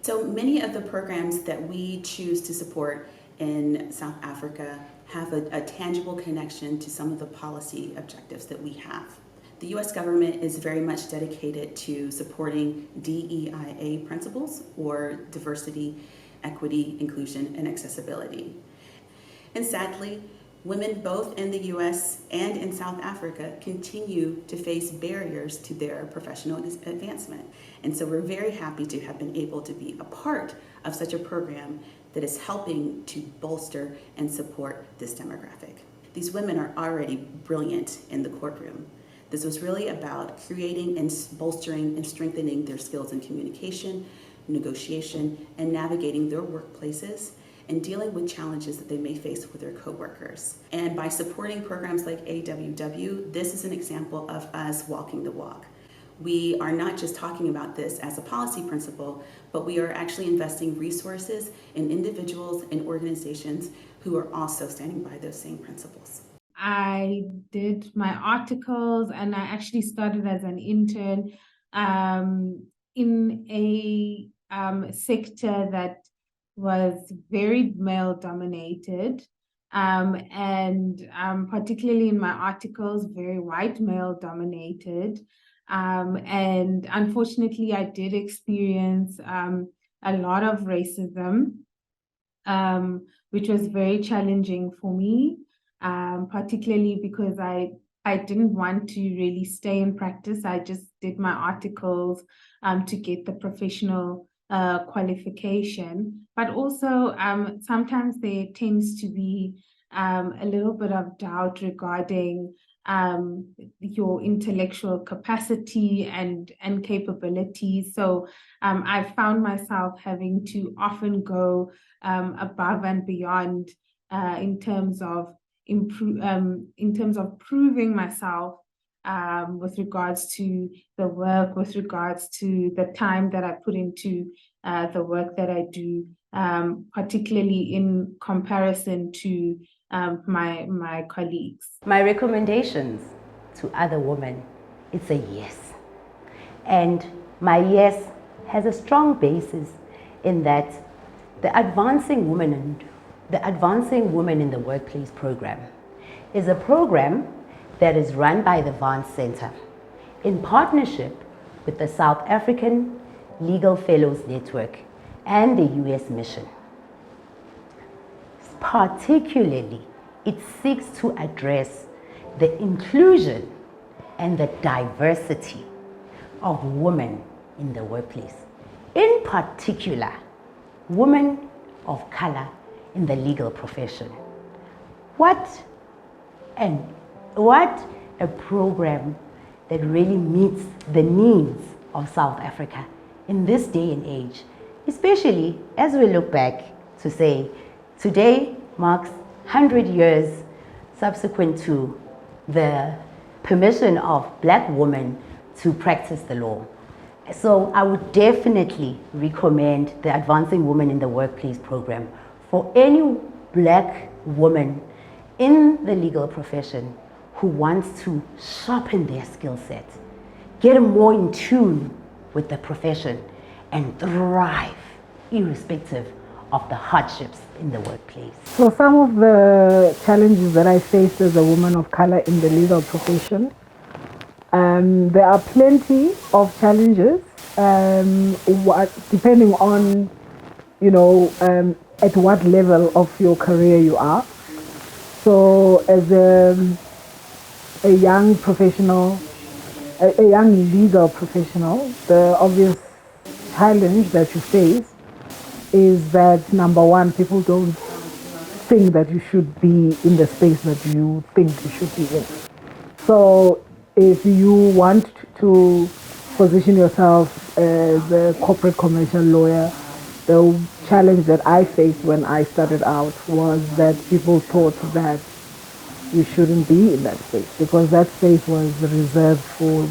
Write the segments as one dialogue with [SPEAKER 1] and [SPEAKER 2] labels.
[SPEAKER 1] So many of the programs that we choose to support in South Africa have a tangible connection to some of the policy objectives that we have. The US government is very much dedicated to supporting DEIA principles, or diversity, equity, inclusion, and accessibility. And sadly, women both in the US and in South Africa continue to face barriers to their professional advancement. And so we're very happy to have been able to be a part of such a program that is helping to bolster and support this demographic. These women are already brilliant in the courtroom. This was really about creating and bolstering and strengthening their skills in communication, negotiation, and navigating their workplaces and dealing with challenges that they may face with their coworkers. And by supporting programs like AWW, this is an example of us walking the walk. We are not just talking about this as a policy principle, but we are actually investing resources in individuals and organizations who are also standing by those same principles.
[SPEAKER 2] I did my articles, and I actually started as an intern in a sector that was very male dominated, and particularly in my articles, very white male dominated. And unfortunately, I did experience a lot of racism, which was very challenging for me, particularly because I didn't want to really stay in practice. I just did my articles to get the professional qualification. But also, sometimes there tends to be a little bit of doubt regarding your intellectual capacity and capabilities. So I found myself having to often go above and beyond in terms of proving myself with regards to the work, with regards to the time that I put into the work that I do, particularly in comparison to my colleagues.
[SPEAKER 3] My recommendations to other women, it's a yes. And my yes has a strong basis in that the Advancing Women in the Workplace program is a program that is run by the Vance Center in partnership with the South African Legal Fellows Network and the US Mission. Particularly, it seeks to address the inclusion and the diversity of women in the workplace. In particular, women of color in the legal profession. What a program that really meets the needs of South Africa in this day and age, especially as we look back to say, today marks 100 years subsequent to the permission of Black women to practice the law. So I would definitely recommend the Advancing Women in the Workplace program for any Black woman in the legal profession who wants to sharpen their skill set, get more in tune with the profession, and thrive irrespective of the hardships in the workplace.
[SPEAKER 4] So some of the challenges that I faced as a woman of color in the legal profession, there are plenty of challenges, depending on, at what level of your career you are. So as a young professional, a young legal professional, the obvious challenge that you face is that, number one, people don't think that you should be in the space that you think you should be in. So if you want to position yourself as a corporate commercial lawyer, the challenge that I faced when I started out was that people thought that you shouldn't be in that space because that space was reserved for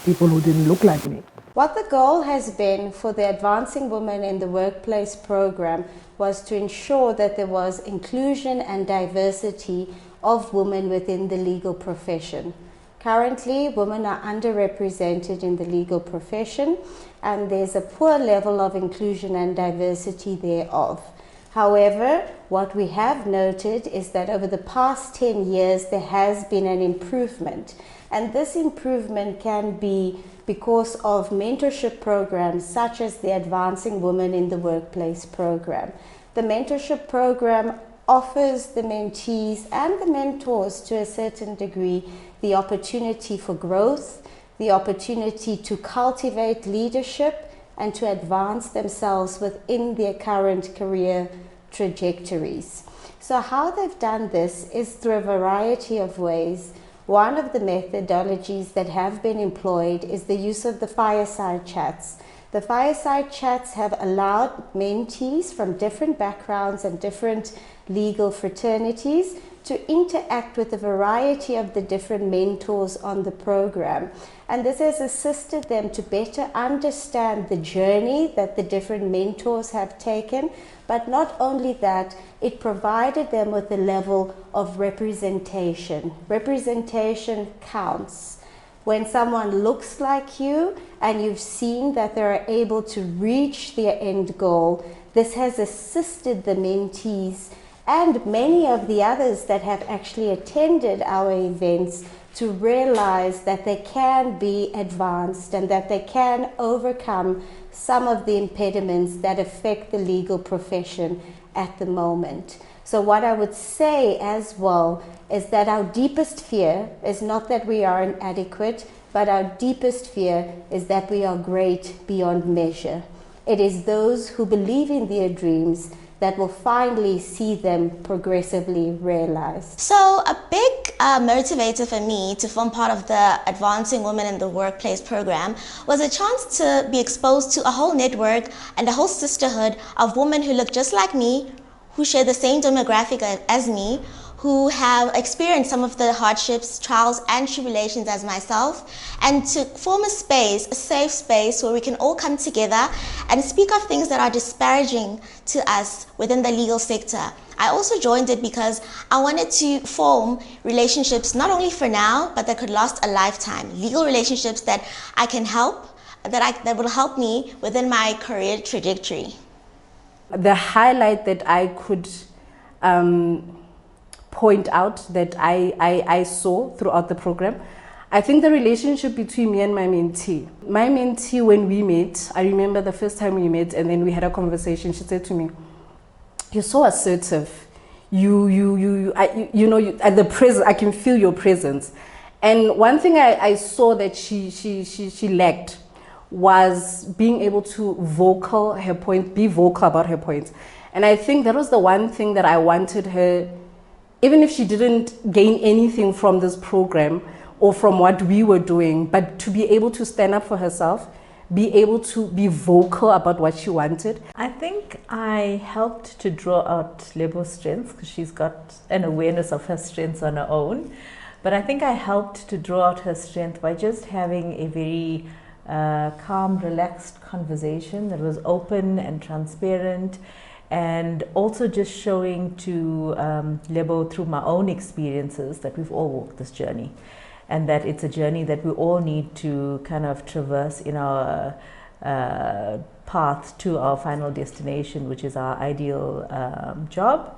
[SPEAKER 4] people who didn't look like me.
[SPEAKER 5] What the goal has been for the Advancing Women in the Workplace program was to ensure that there was inclusion and diversity of women within the legal profession. Currently, women are underrepresented in the legal profession, and there's a poor level of inclusion and diversity thereof. However, what we have noted is that over the past 10 years, there has been an improvement. And this improvement can be because of mentorship programs such as the Advancing Women in the Workplace program. The mentorship program offers the mentees and the mentors, to a certain degree, the opportunity for growth, the opportunity to cultivate leadership and to advance themselves within their current career trajectories. So how they've done this is through a variety of ways. One of the methodologies that have been employed is the use of the fireside chats. The fireside chats have allowed mentees from different backgrounds and different legal fraternities to interact with a variety of the different mentors on the program. And this has assisted them to better understand the journey that the different mentors have taken. But not only that, it provided them with a level of representation. Representation counts. When someone looks like you and you've seen that they are able to reach their end goal, this has assisted the mentees and many of the others that have actually attended our events to realize that they can be advanced and that they can overcome some of the impediments that affect the legal profession at the moment. So what I would say as well is that our deepest fear is not that we are inadequate, but our deepest fear is that we are great beyond measure. It is those who believe in their dreams that will finally see them progressively realized.
[SPEAKER 6] So a big motivator for me to form part of the Advancing Women in the Workplace program was a chance to be exposed to a whole network and a whole sisterhood of women who look just like me, who share the same demographic as me, who have experienced some of the hardships, trials, and tribulations as myself, and to form a space, a safe space where we can all come together and speak of things that are disparaging to us within the legal sector. I also joined it because I wanted to form relationships not only for now, but that could last a lifetime. Legal relationships that I can help, that will help me within my career trajectory.
[SPEAKER 7] The highlight that I could point out that I saw throughout the program, I think the relationship between me and my mentee. My mentee, when we met, I remember the first time we met and then we had a conversation, she said to me, "You're so assertive. At the presence, I can feel your presence." And one thing I saw that she lacked was being able to be vocal about her points. And I think that was the one thing that I wanted her, even if she didn't gain anything from this program or from what we were doing, but to be able to stand up for herself, be able to be vocal about what she wanted.
[SPEAKER 8] I think I helped to draw out Lebo's strengths because she's got an awareness of her strengths on her own. But I think I helped to draw out her strength by just having a very calm, relaxed conversation that was open and transparent, and also just showing to Lebo through my own experiences that we've all walked this journey, and that it's a journey that we all need to kind of traverse in our path to our final destination, which is our ideal job.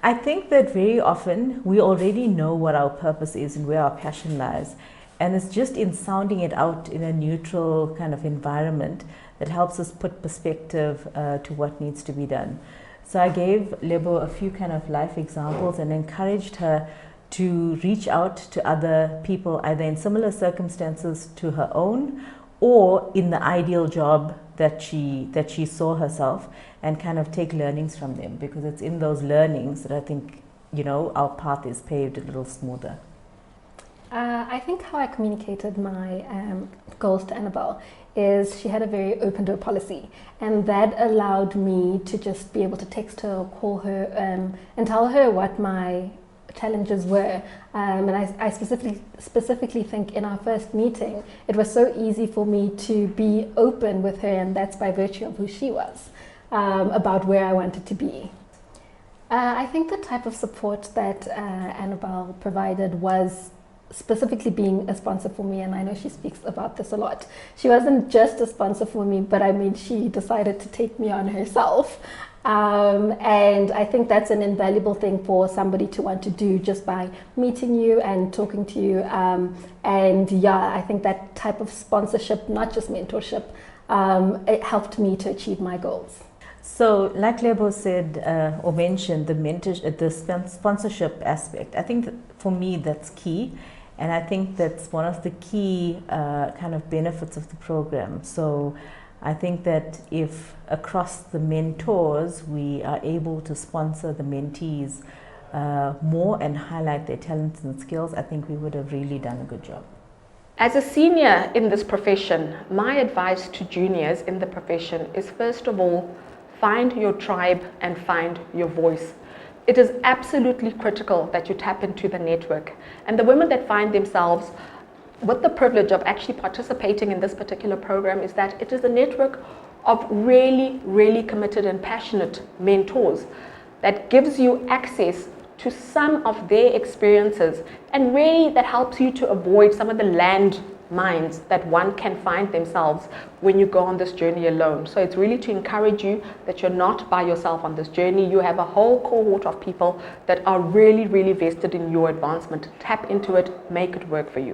[SPEAKER 8] I think that very often we already know what our purpose is and where our passion lies, and it's just in sounding it out in a neutral kind of environment that helps us put perspective to what needs to be done. So I gave Lebo a few kind of life examples and encouraged her to reach out to other people, either in similar circumstances to her own or in the ideal job that she saw herself, and kind of take learnings from them, because it's in those learnings that I think, our path is paved a little smoother.
[SPEAKER 9] I think how I communicated my goals to Annabelle is she had a very open door policy, and that allowed me to just be able to text her or call her and tell her what my challenges were. And I specifically think in our first meeting, it was so easy for me to be open with her, and that's by virtue of who she was, about where I wanted to be. I think the type of support that Annabelle provided was specifically being a sponsor for me, and I know she speaks about this a lot. She wasn't just a sponsor for me, but I mean, she decided to take me on herself. And I think that's an invaluable thing for somebody to want to do just by meeting you and talking to you. And yeah, I think that type of sponsorship, not just mentorship, it helped me to achieve my goals.
[SPEAKER 8] So, like Lebo said or mentioned, the sponsorship aspect, I think for me that's key. And I think that's one of the key kind of benefits of the program. So I think that if across the mentors we are able to sponsor the mentees more and highlight their talents and skills, I think we would have really done a good job.
[SPEAKER 10] As a senior in this profession, my advice to juniors in the profession is, first of all, find your tribe and find your voice. It is absolutely critical that you tap into the network. And the women that find themselves with the privilege of actually participating in this particular program is that it is a network of really, really committed and passionate mentors that gives you access to some of their experiences, and really that helps you to avoid some of the landmines that one can find themselves when you go on this journey alone. So it's really to encourage you that you're not by yourself on this journey. You have a whole cohort of people that are really, really vested in your advancement. Tap into it, make it work for you.